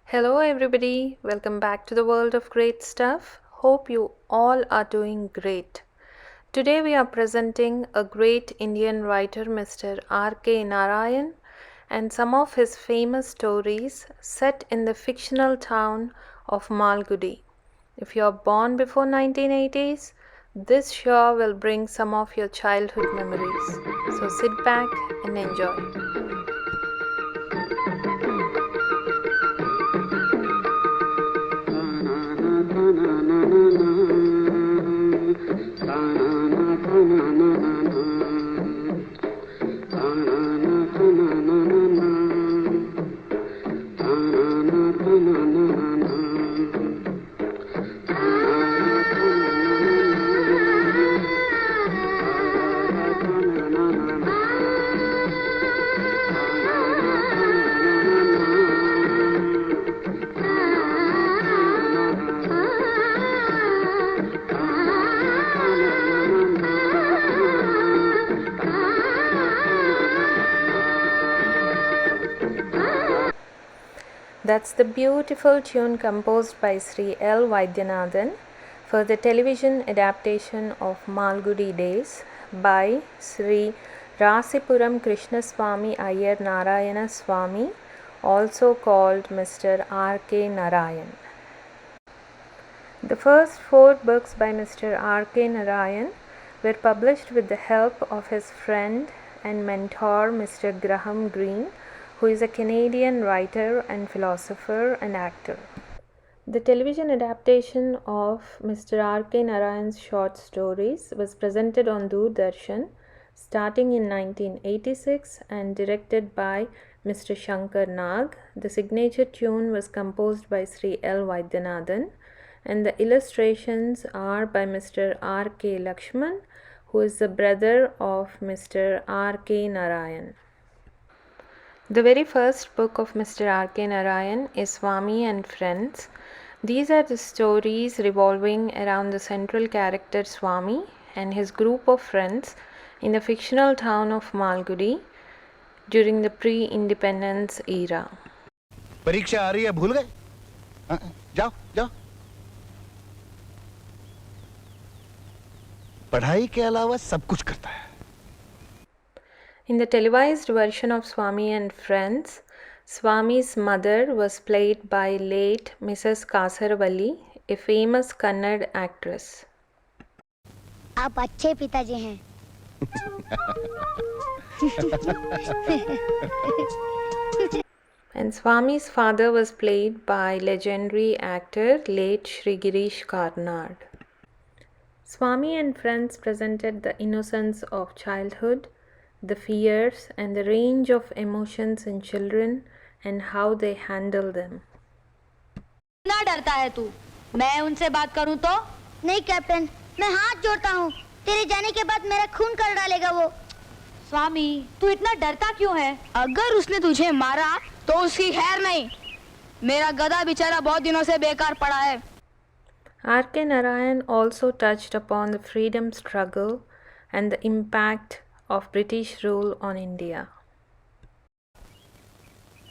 Hello, everybody. Welcome back to the world of great stuff. Hope you all are doing great. Today, we are presenting a great Indian writer, Mr. R.K. Narayan, and some of his famous stories set in the fictional town of Malgudi. If you are born before 1980s, this sure will bring some of your childhood memories. So sit back and enjoy. That's the beautiful tune composed by Sri L. Vaidyanathan for the television adaptation of Malgudi Days by Sri Rasipuram Krishnaswamy Iyer Narayana Swamy, also called Mr. R.K. Narayan. The first 4 books by Mr. R.K. Narayan were published with the help of his friend and mentor Mr. Graham Greene, who is a Canadian writer and philosopher and actor. The television adaptation of Mr. R.K. Narayan's short stories was presented on Doordarshan starting in 1986 and directed by Mr. Shankar Nag. The signature tune was composed by Sri L. Vaidyanathan and the illustrations are by Mr. R.K. Lakshman, who is the brother of Mr. R.K. Narayan. The very first book of Mr. R.K. Narayan is Swami and Friends. These are the stories revolving around the central character Swami and his group of friends in the fictional town of Malgudi during the pre-independence era. परीक्षा आ रही है, भूल गए? जाओ जाओ। पढ़ाई के अलावा सब कुछ करता है। In the televised version of Swami and Friends, Swami's mother was played by late Mrs. Kasaravalli, a famous Kannada actress. आप अच्छे पिताजी हैं। And Swami's father was played by legendary actor late Shri Girish Karnad. Swami and Friends presented the innocence of childhood, the fears and the range of emotions in children and how they handle them. ना डरता है तू? मैं उनसे बात करूं तो? नहीं कैप्टन, मैं हाथ जोड़ता हूँ। तेरे जाने के बाद मेरा खून कर डालेगा वो। स्वामी, तू इतना डरता क्यों है? अगर उसने तुझे मारा तो उसकी खैर नहीं। मेरा गधा बेचारा बहुत दिनों से बेकार पड़ा है। R.K. Narayan also touched upon the freedom struggle and the impact of British rule on India.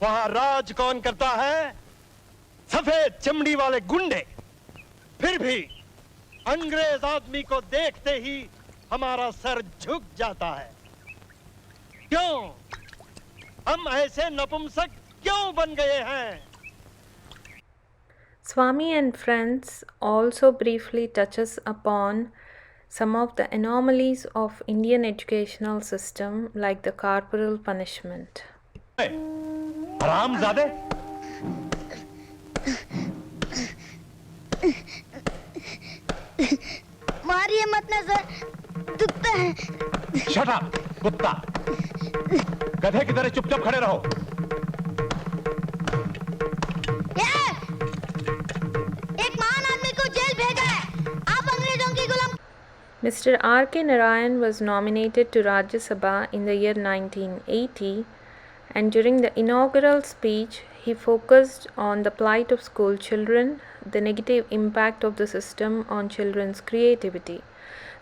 वहां राज कौन करता है? सफेद चमड़ी वाले गुंडे। फिर भी अंग्रेज आदमी को देखते ही हमारा सर झुक जाता है। क्यों? हम ऐसे नपुंसक क्यों बन गए हैं? Swami and Friends also briefly touches upon some of the anomalies of Indian educational system like the corporal punishment. हरामजादे! मारिए मत ना सर, दुखता है। शट अप, कुत्ता! गधे की तरह चुपचाप खड़े रहो। एक महान आदमी को जेल भेजा है। आप अंग्रेजों की गुलाम। Mr. R.K. Narayan was nominated to Rajya Sabha in the year 1980, and during the inaugural speech, he focused on the plight of school children, the negative impact of the system on children's creativity.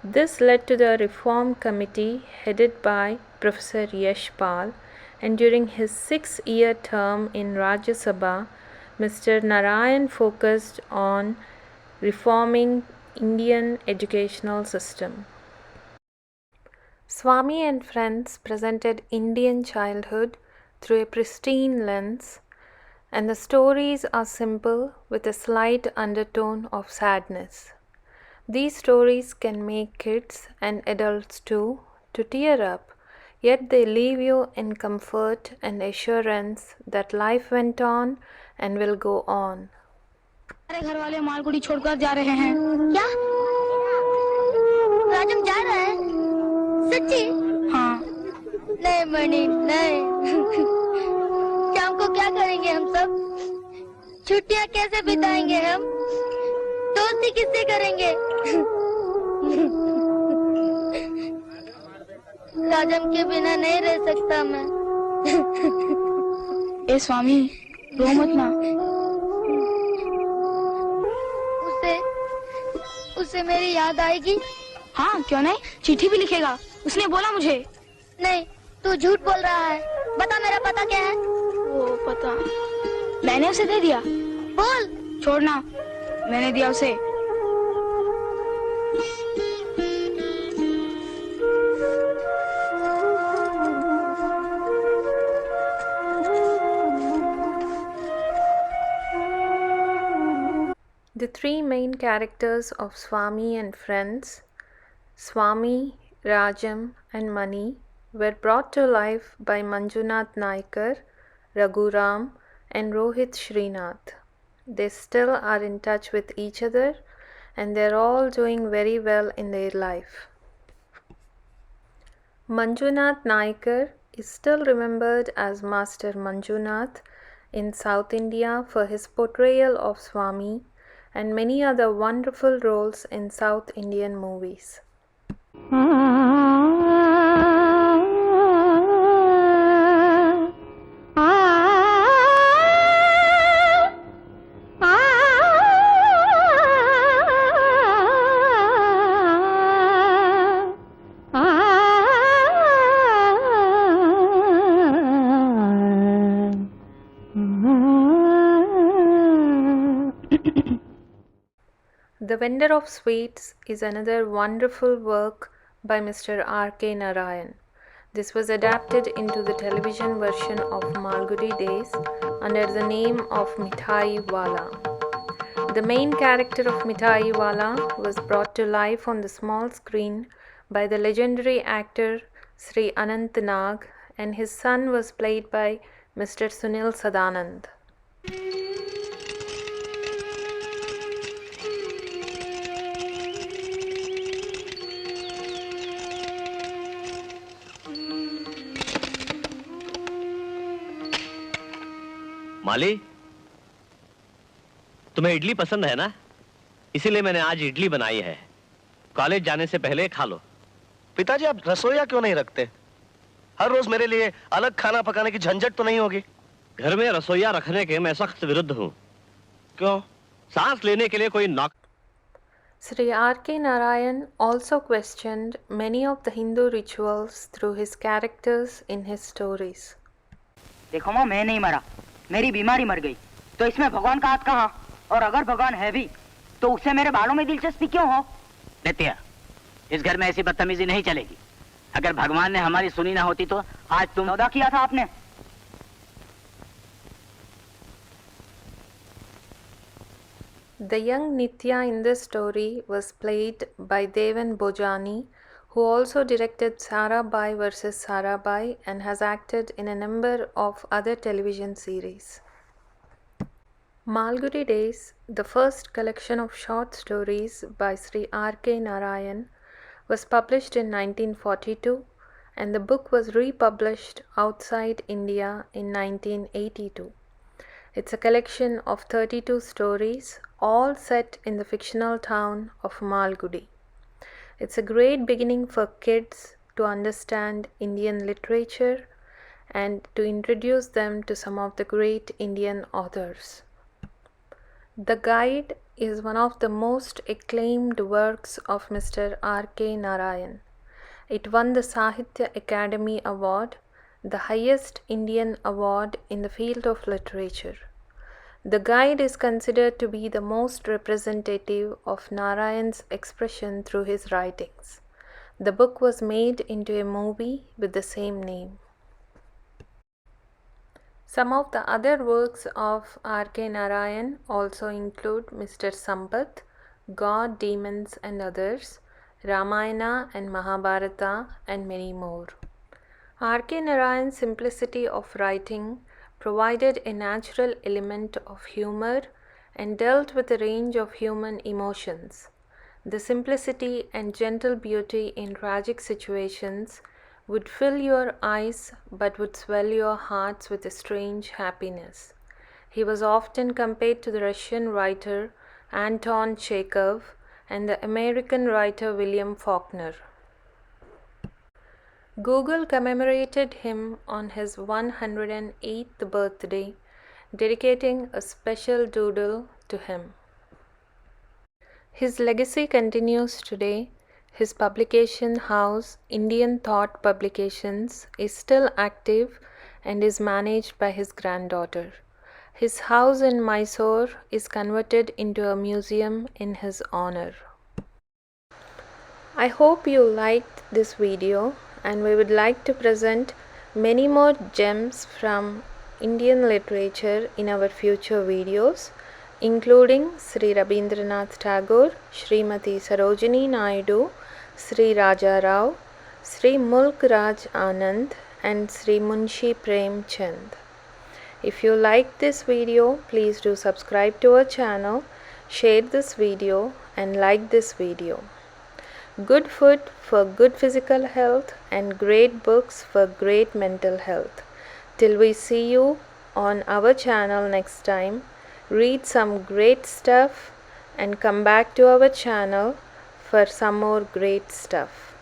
This led to the Reform Committee headed by Professor Yash Pal, and during his 6-year term in Rajya Sabha, Mr. Narayan focused on reforming Indian educational system. Swami and Friends presented Indian childhood through a pristine lens, and the stories are simple with a slight undertone of sadness. These stories can make kids and adults too to tear up, yet they leave you in comfort and assurance that life went on and will go on. हमारे घर वाले मालगुड़ी छोड़कर जा रहे हैं। क्या राजम जा रहा है? सच्ची? हाँ। नहीं मणि नहीं। शाम को क्या करेंगे हम सब? छुट्टियाँ कैसे बिताएंगे हम? दोस्ती किससे करेंगे? राजम के बिना नहीं रह सकता मैं। ए स्वामी, रो मत ना। उसे मेरी याद आएगी? हाँ, क्यों नहीं? चिट्ठी भी लिखेगा। उसने बोला मुझे। नहीं, तू झूठ बोल रहा है। बता मेरा पता क्या है? वो पता मैंने उसे दे दिया। बोल। छोड़ना, मैंने दिया उसे। The three main characters of Swami and Friends, Swami, Rajam and Mani, were brought to life by Manjunath Naikar, Raghuram and Rohit Srinath. They still are in touch with each other and they are all doing very well in their life. Manjunath Naikar is still remembered as Master Manjunath in South India for his portrayal of Swami and many other wonderful roles in South Indian movies. The Vendor of Sweets is another wonderful work by Mr. R.K. Narayan. This was adapted into the television version of Malgudi Days under the name of Mithai Wala. The main character of Mithai Wala was brought to life on the small screen by the legendary actor Sri Anant Nag, and his son was played by Mr. Sunil Sadanand. माली, तुम्हें इडली पसंद है ना? इसीलिए मैंने आज इडली बनाई है। College जाने से पहले खा लो। पिताजी, आप रसोईया क्यों नहीं रखते? हर रोज मेरे लिए अलग खाना पकाने की झंझट तो नहीं होगी? घर में रसोईया रखने के मैं सख्त विरुद्ध हूँ। क्यों? सांस लेने के लिए कोई नौकर। Sri R.K. Narayan also questioned many of the Hindu rituals through his characters in his stories. देखो माँ, मैं नहीं मरा, मेरी बीमारी मर गई, तो इसमें भगवान का हाथ कहाँ? और अगर भगवान है भी, तो उससे मेरे बालों में दिलचस्पी क्यों हो? नित्या, इस घर में ऐसी बदतमीजी नहीं चलेगी। अगर भगवान ने हमारी सुनी ना होती तो आज तुम सौदा किया था आपने। The young Nitya in this story was played by Devan Bojani, who also directed Sarabai vs. Sarabai and has acted in a number of other television series. Malgudi Days, the first collection of short stories by Sri R.K. Narayan, was published in 1942 and the book was republished outside India in 1982. It's a collection of 32 stories, all set in the fictional town of Malgudi. It's a great beginning for kids to understand Indian literature and to introduce them to some of the great Indian authors. The Guide is one of the most acclaimed works of Mr. R.K. Narayan. It won the Sahitya Academy Award, the highest Indian award in the field of literature. The guide is considered to be the most representative of Narayan's expression through his writings. The book was made into a movie with the same name. Some of the other works of R.K. Narayan also include Mr. Sampath, God, Demons and Others, Ramayana and Mahabharata, and many more. R.K. Narayan's simplicity of writing provided a natural element of humor and dealt with a range of human emotions. The simplicity and gentle beauty in tragic situations would fill your eyes but would swell your hearts with a strange happiness. He was often compared to the Russian writer Anton Chekhov and the American writer William Faulkner. Google commemorated him on his 108th birthday, dedicating a special doodle to him. His legacy continues today. His publication house, Indian Thought Publications, is still active and is managed by his granddaughter. His house in Mysore is converted into a museum in his honor. I hope you liked this video, and we would like to present many more gems from Indian literature in our future videos, including Sri Rabindranath Tagore, Srimati Sarojini Naidu, Sri Raja Rao, Sri Mulk Raj Anand, and Sri Munshi Prem Chand. If you like this video, please do subscribe to our channel, share this video and like this video. Good food for good physical health and great books for great mental health. Till we see you on our channel next time, read some great stuff and come back to our channel for some more great stuff.